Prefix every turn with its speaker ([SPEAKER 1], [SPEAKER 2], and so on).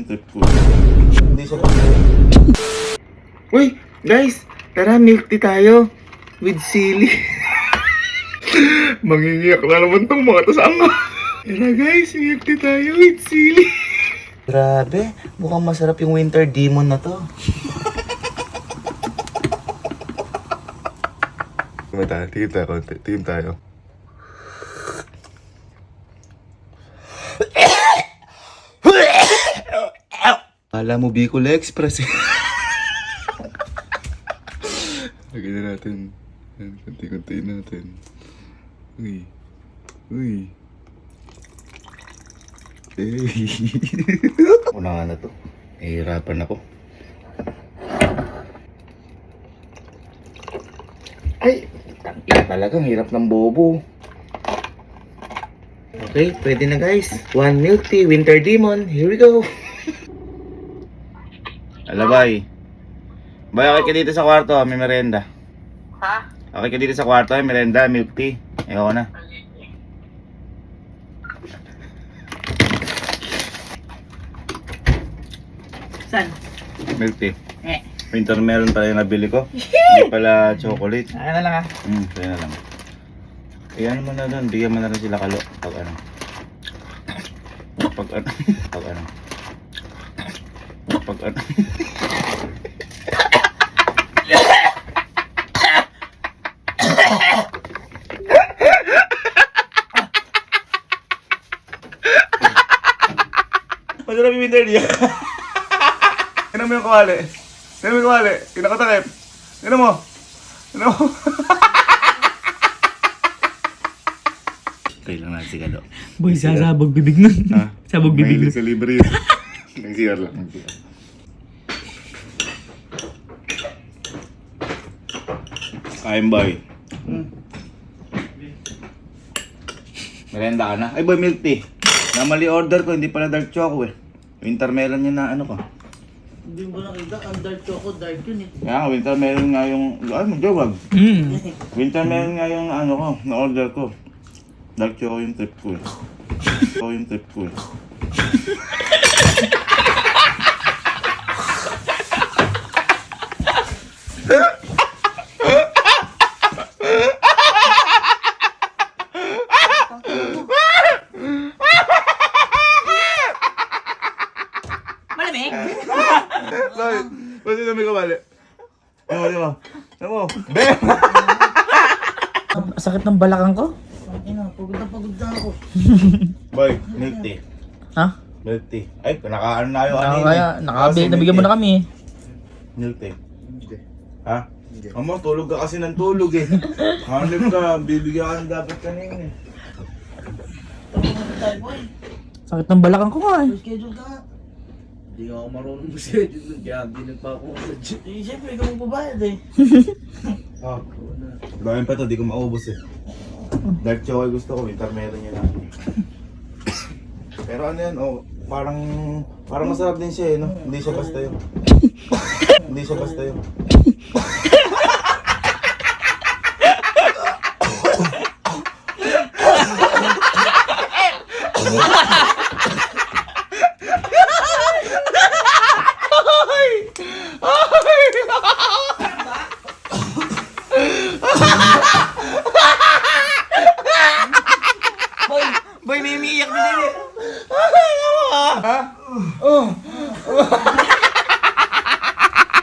[SPEAKER 1] trip ko. Hindi siya pa. Uy, guys! Tara, milk tea tayo. With sili. Mangingiyak na naman tong mga tasama. Tara guys, milk tea tayo with sili. Grabe, mukhang masarap yung winter demon na to. Tingin tayo konti. Tingin tayo. Kala mo Bicol Express eh. Lagyan na natin. Kunti-kuntiin natin. Uy. Uy. Una nga na to. Nahihirapan ako. Ay! Tangina talagang hirap ng bobo. Okay, pwede na guys. 1 milk tea, winter demon. Here we go. Alabay. Bay, okay ka dito sa kwarto, may merenda.
[SPEAKER 2] Ha?
[SPEAKER 1] Okay ka dito sa kwarto, may merenda, milk tea. Ayoko na.
[SPEAKER 2] Saan?
[SPEAKER 1] Milk tea. Winter melon pala yung nabili ko. Hindi pala chocolate.
[SPEAKER 2] Ayan na lang ha.
[SPEAKER 1] Kaya na lang. Iyan mo na doon, bigyan mo na rin sila kalo. Pag ano. Pag ano. Pag ano. Pag ano. Masarap yung winter niya. Tignan mo yung kawali. Tignan mo yung kawali. Kinakatakip. Tignan mo. Tignan mo. Kailang natin si Kalo.
[SPEAKER 2] Boy, sasabog bibig nun.
[SPEAKER 1] Ha?
[SPEAKER 2] Sabog bibig nun.
[SPEAKER 1] Mahilig sa libre yun. Nag-CR lang. Kain boy. Merenda ka na. Ay boy, milk tea. Namali order ko, hindi pala dark choco eh. Winter melon yun na ano ko.
[SPEAKER 2] Hindi mo nakita, ang dark choco, dark yun eh.
[SPEAKER 1] Kaya nga, winter melon nga yung... Ay, magdawag. Winter melon nga yung ano ko, na-order ko. Dark choco yung trip ko eh. Choco yung trip ko eh.
[SPEAKER 2] Malamig?
[SPEAKER 1] Bakit? Bakit na may kabali? Ano mo? Ano mo? Bem!
[SPEAKER 2] Sakit ng balakang ko? Pagod na ako.
[SPEAKER 1] Boy, milk tea.
[SPEAKER 2] Ha?
[SPEAKER 1] Milk tea. Ay, nakaano na yung
[SPEAKER 2] Nabigyan mo na kami.
[SPEAKER 1] Milk tea. Ha? Amo, tulog ka kasi ng tulog eh. Hanip ka, bibigyan ka dapat kanina eh.
[SPEAKER 2] Sakit ng balakang ko nga eh.
[SPEAKER 3] Schedule ka nga. Hindi ako marunong mag-schedule kaya hindi pa ako sa gym. Siyempre, ikaw magbabayad eh.
[SPEAKER 1] Ah, dahil pa to, di ko maubos eh. Dark chocolate gusto ko, winter melon yun lang. Pero ano yan, oh, parang masarap din siya eh, no? Hindi siya basta yun. Hindi siya basta yun.
[SPEAKER 2] Boy, may umiiyak na din eh.
[SPEAKER 1] Ha? Oh!